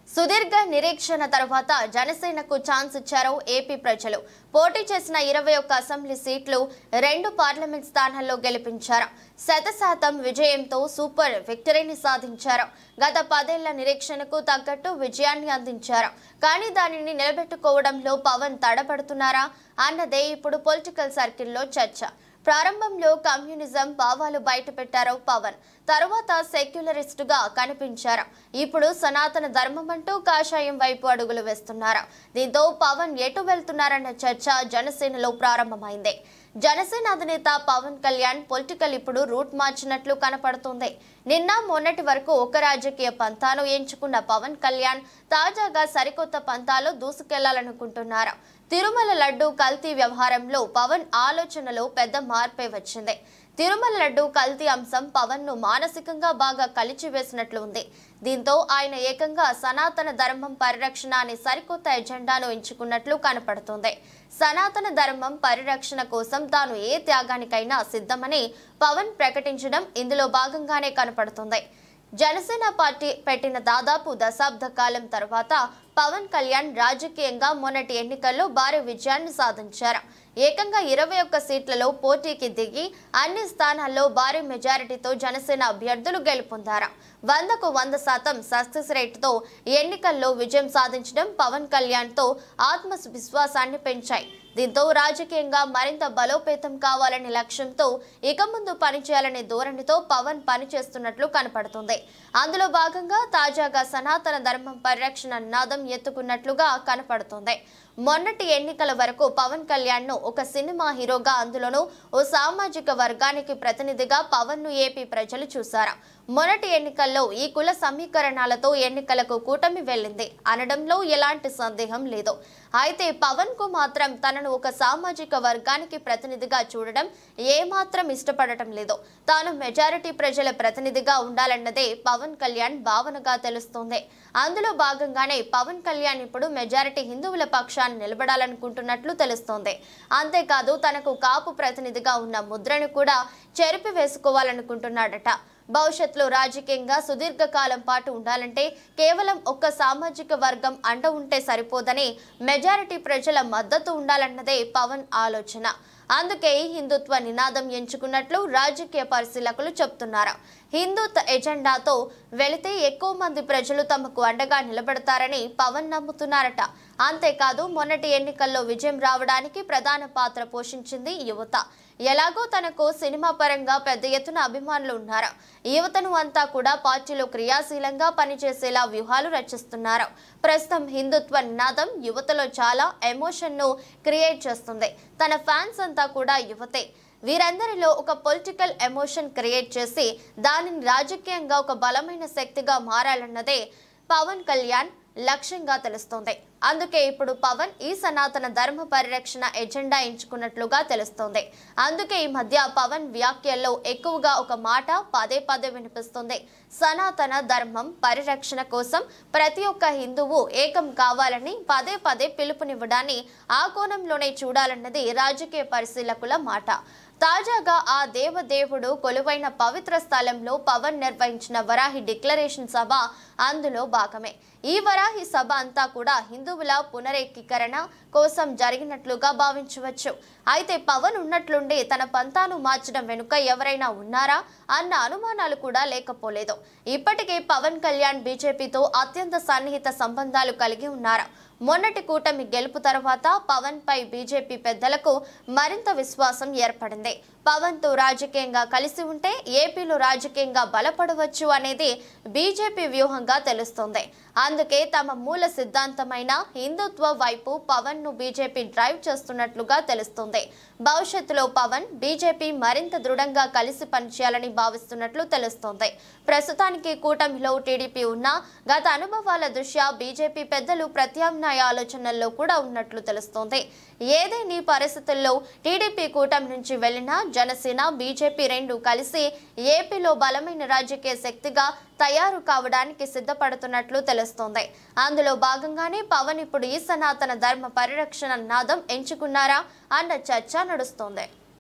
సుదీర్ఘ నిరీక్షణ తర్వాత జనసేనకు ఛాన్స్ ఇచ్చారు ఏపీ ప్రజలు. పోటీ చేసిన 21 అసెంబ్లీ సీట్లు 2 పార్లమెంట్ స్థానాల్లో గెలిపించారు. 100% విజయంతో సూపర్ విక్టరీని సాధించారు. గత 10 ఏళ్ల నిరీక్షణకు తగ్గట్టు విజయాన్ని అందించారు. కానీ దానిని నిలబెట్టుకోవడంలో పవన్ తడబడుతున్నారా అన్నదే ఇప్పుడు పొలిటికల్ సర్కిల్లో చర్చ. ప్రారంభంలో కమ్యూనిజం భావాలు బయటపెట్టారు పవన్. తరువాత సెక్యులరిస్టుగా కనిపించారు. ఇప్పుడు సనాతన ధర్మం అంటూ కాషాయం వైపు అడుగులు వేస్తున్నారు. దీంతో పవన్ ఎటు వెళ్తున్నారన్న చర్చ జనసేనలో ప్రారంభమైంది. జనసేన అధినేత పవన్ కళ్యాణ్ పొలిటికల్ ఇప్పుడు రూట్ మార్చినట్లు కనపడుతుంది. నిన్న మొన్నటి వరకు ఒక రాజకీయ పంథాను ఎంచుకున్న పవన్ కళ్యాణ్ తాజాగా సరికొత్త పంథాలో దూసుకెళ్లాలనుకుంటున్నారు. తిరుమల లడ్డు కల్తీ వ్యవహారంలో పవన్ ఆలోచనలో పెద్ద మార్పే వచ్చింది. తిరుమల లడ్డు కల్తీ అంశం పవన్ ను మానసికంగా బాగా కలిచివేసినట్లు ఉంది. దీంతో ఆయన ఏకంగా సనాతన ధర్మం పరిరక్షణ అనే సరికొత్త ఎజెండాను ఎంచుకున్నట్లు కనపడుతుంది. సనాతన ధర్మం పరిరక్షణ కోసం తాను ఏ త్యాగానికైనా సిద్ధమని పవన్ ప్రకటించడం ఇందులో భాగంగానే కనపడుతుంది. జనసేన పార్టీ పెట్టిన దాదాపు దశాబ్ద కాలం తర్వాత పవన్ కళ్యాణ్ రాజకీయంగా మొన్నటి ఎన్నికల్లో భారీ విజయాన్ని సాధించారు. ఏకంగా 21 సీట్లలో పోటీకి దిగి అన్ని స్థానాల్లో భారీ మెజారిటీతో జనసేన అభ్యర్థులు గెలుపొందారు. 100కు 100% సక్సెస్ రేటుతో ఎన్నికల్లో విజయం సాధించడం పవన్ కళ్యాణ్తో ఆత్మవిశ్వాసాన్ని పెంచాయి. దీంతో రాజకీయంగా మరింత బలోపేతం కావాలనే లక్ష్యంతో ఇక ముందు పనిచేయాలనే ధోరణితో పవన్ పనిచేస్తున్నట్లు కనపడుతుంది. అందులో భాగంగా తాజాగా సనాతన ధర్మం పరిరక్షణ నినాదం ఎత్తుకున్నట్లుగా కనపడుతుంది. మొన్నటి ఎన్నికల వరకు పవన్ కళ్యాణ్ ను ఒక సినిమా హీరోగా, అందులోనూ ఓ సామాజిక వర్గానికి ప్రతినిధిగా పవన్ ను ఏపీ ప్రజలు చూశారు. మొన్నటి ఎన్నికల్లో ఈ కుల సమీకరణాలతో ఎన్నికలకు కూటమి వెళ్లింది అనడంలో ఎలాంటి సందేహం లేదు. అయితే పవన్ కు మాత్రం తనను ఒక సామాజిక వర్గానికి ప్రతినిధిగా చూడడం ఏమాత్రం ఇష్టపడటం లేదు. తాను మెజారిటీ ప్రజల ప్రతినిధిగా ఉండాలన్నదే పవన్ కళ్యాణ్ భావనగా తెలుస్తోంది. అందులో భాగంగానే పవన్ కళ్యాణ్ ఇప్పుడు మెజారిటీ హిందువుల పక్షాన్ని నిలబడాలనుకుంటున్నట్లు తెలుస్తోంది. అంతేకాదు తనకు కాపు ప్రతినిధిగా ఉన్న ముద్రను కూడా చెరిపి వేసుకోవాలనుకుంటున్నాడట. భవిష్యత్తులో రాజకీయంగా సుదీర్ఘకాలం పాటు ఉండాలంటే కేవలం ఒక్క సామాజిక వర్గం అండ ఉంటే సరిపోదని, మెజారిటీ ప్రజల మద్దతు ఉండాలన్నదే పవన్ ఆలోచన. అందుకే హిందుత్వ నినాదం ఎంచుకున్నట్లు రాజకీయ పరిశీలకులు చెబుతున్నారు. హిందుత్వ ఎజెండాతో వెళితే ఎక్కువ మంది ప్రజలు తమకు అండగా నిలబడతారని పవన్ నమ్ముతున్నారట. అంతేకాదు మొన్నటి ఎన్నికల్లో విజయం రావడానికి ప్రధాన పాత్ర పోషించింది యువత. ఎలాగో తనకు సినిమా పరంగా పెద్ద ఎత్తున అభిమానులు ఉన్నారు. యువతను అంతా కూడా పార్టీలో క్రియాశీలంగా పనిచేసేలా వ్యూహాలు రచిస్తున్నారు. ప్రస్తుతం హిందుత్వ నినాదం యువతలో చాలా ఎమోషన్ ను క్రియేట్ చేస్తుంది. తన ఫ్యాన్స్ అంతా కూడా యువతే. వీరందరిలో ఒక పొలిటికల్ ఎమోషన్ క్రియేట్ చేసి దానిని రాజకీయంగా ఒక బలమైన శక్తిగా మారాలన్నదే పవన్ కళ్యాణ్ లక్ష్యంగా తెలుస్తోంది. అందుకే ఇప్పుడు పవన్ ఈ సనాతన ధర్మ పరిరక్షణ ఎజెండా ఎంచుకున్నట్లుగా తెలుస్తోంది. అందుకే ఈ మధ్య పవన్ వ్యాఖ్యల్లో ఎక్కువగా ఒక మాట పదే పదే వినిపిస్తుంది. సనాతన ధర్మం పరిరక్షణ కోసం ప్రతి ఒక్క హిందువు ఏకం కావాలని పదే పదే పిలుపునివ్వడాన్ని ఆ కోణంలోనే చూడాలన్నది రాజకీయ పరిశీలకుల మాట. తాజాగా ఆ దేవదేవుడు కొలువైన పవిత్ర స్థలంలో పవన్ నిర్వహించిన వరాహి డిక్లరేషన్ సభ అందులో భాగమే. ఈ వరాహి సభ అంతా కూడా హిందువుల పునరేకీకరణ కోసం జరిగినట్లుగా భావించవచ్చు. అయితే పవన్ ఉన్నట్లుండి తన పంతాను మార్చడం వెనుక ఎవరైనా ఉన్నారా అన్న అనుమానాలు కూడా లేకపోలేదు. ఇప్పటికే పవన్ కళ్యాణ్ బీజేపీతో అత్యంత సన్నిహిత సంబంధాలు కలిగి ఉన్నారు. మొన్నటి కూటమి గెలుపు తర్వాత పవన్ పై బీజేపీ పెద్దలకు మరింత విశ్వాసం ఏర్పడింది. పవన్ తో రాజకీయంగా కలిసి ఉంటే ఏపీలో రాజకీయంగా బలపడవచ్చు అనేది బీజేపీ వ్యూహంగా తెలుస్తోంది. అందుకే తమ మూల సిద్ధాంతమైన హిందుత్వ వైపు పవన్ ను బీజేపీ డ్రైవ్ చేస్తున్నట్లుగా తెలుస్తుంది. భవిష్యత్తులో పవన్ బీజేపీ మరింత దృఢంగా కలిసి పనిచేయాలని భావిస్తున్నట్లు తెలుస్తోంది. ప్రస్తుతానికి కూటమిలో టీడీపీ ఉన్న గత అనుభవాల దృష్ట్యా బీజేపీ పెద్దలు ప్రత్యామ్నాయ ఆలోచనల్లో కూడా ఉన్నట్లు తెలుస్తోంది. ఏదేని పరిస్థితుల్లో టీడీపీ కూటమి నుంచి వెళ్లిన జనసేన బీజేపీ రెండు కలిసి ఏపీలో బలమైన రాజకీయ శక్తిగా తయారు కావడానికి సిద్ధపడుతున్నట్లు తెలుస్తోంది. అందులో భాగంగానే పవన్ ఇప్పుడు ఈ సనాతన ధర్మ పరిరక్షణ నినాదం ఎంచుకున్నారా అన్న చర్చ నడుస్తోంది.